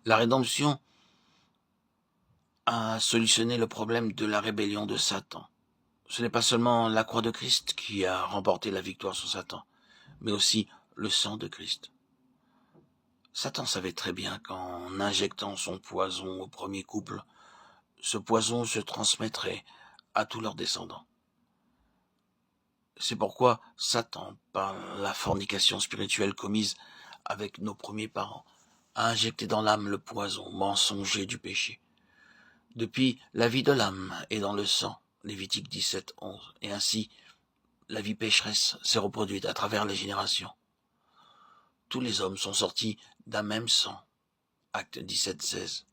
La rédemption a solutionné le problème de la rébellion de Satan. Ce n'est pas seulement la croix de Christ qui a remporté la victoire sur Satan, mais aussi le sang de Christ. Satan savait très bien qu'en injectant son poison au premier couple, ce poison se transmettrait à tous leurs descendants. C'est pourquoi Satan, par la fornication spirituelle commise avec nos premiers parents, a injecté dans l'âme le poison mensonger du péché. Depuis, la vie de l'âme est dans le sang, Lévitique 17, 11, et ainsi, la vie pécheresse s'est reproduite à travers les générations. Tous les hommes sont sortis d'un même sang, Acte 17, 16.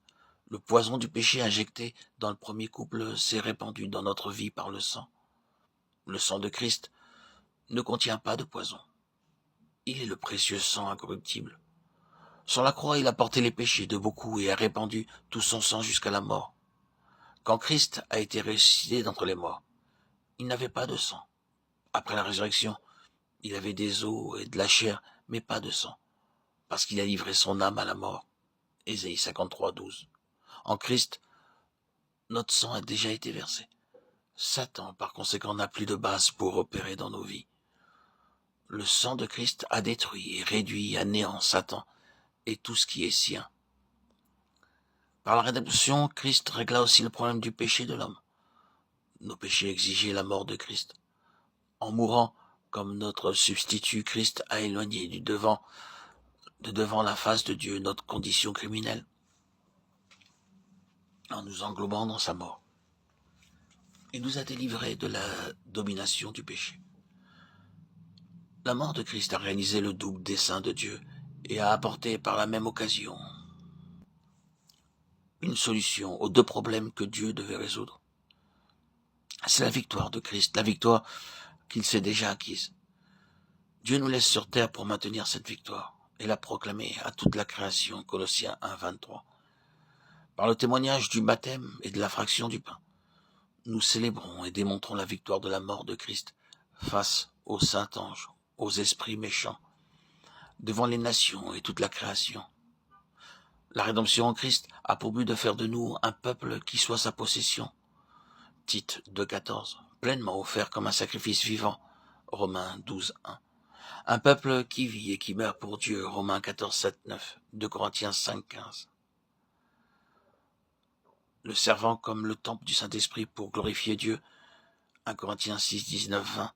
Le poison du péché injecté dans le premier couple s'est répandu dans notre vie par le sang. Le sang de Christ ne contient pas de poison. Il est le précieux sang incorruptible. Sur la croix, il a porté les péchés de beaucoup et a répandu tout son sang jusqu'à la mort. Quand Christ a été ressuscité d'entre les morts, il n'avait pas de sang. Après la résurrection, il avait des os et de la chair, mais pas de sang, parce qu'il a livré son âme à la mort. Ésaïe 53, 12. En Christ, notre sang a déjà été versé. Satan, par conséquent, n'a plus de base pour opérer dans nos vies. Le sang de Christ a détruit et réduit à néant Satan et tout ce qui est sien. Par la rédemption, Christ régla aussi le problème du péché de l'homme. Nos péchés exigeaient la mort de Christ. En mourant, comme notre substitut, Christ a éloigné de devant la face de Dieu notre condition criminelle, en nous englobant dans sa mort. Il nous a délivrés de la domination du péché. La mort de Christ a réalisé le double dessein de Dieu et a apporté par la même occasion une solution aux deux problèmes que Dieu devait résoudre. C'est la victoire de Christ, la victoire qu'il s'est déjà acquise. Dieu nous laisse sur terre pour maintenir cette victoire et la proclamer à toute la création, Colossiens 1, 23. Par le témoignage du baptême et de la fraction du pain, nous célébrons et démontrons la victoire de la mort de Christ face aux saints anges, aux esprits méchants, devant les nations et toute la création. La rédemption en Christ a pour but de faire de nous un peuple qui soit sa possession. Tite 2,14, pleinement offert comme un sacrifice vivant. Romains 12, 1. Un peuple qui vit et qui meurt pour Dieu. Romains 14, 7, 9. 2 Corinthiens 5, 15. Le servant comme le temple du Saint-Esprit pour glorifier Dieu. 1 Corinthiens 6, 19, 20.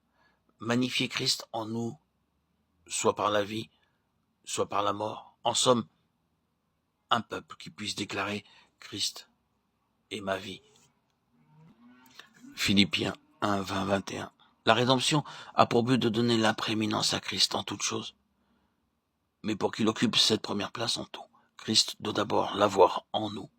Magnifier Christ en nous, soit par la vie, soit par la mort. En somme, un peuple qui puisse déclarer Christ est ma vie. Philippiens 1, 20, 21. La rédemption a pour but de donner la prééminence à Christ en toutes choses. Mais pour qu'il occupe cette première place en tout, Christ doit d'abord l'avoir en nous.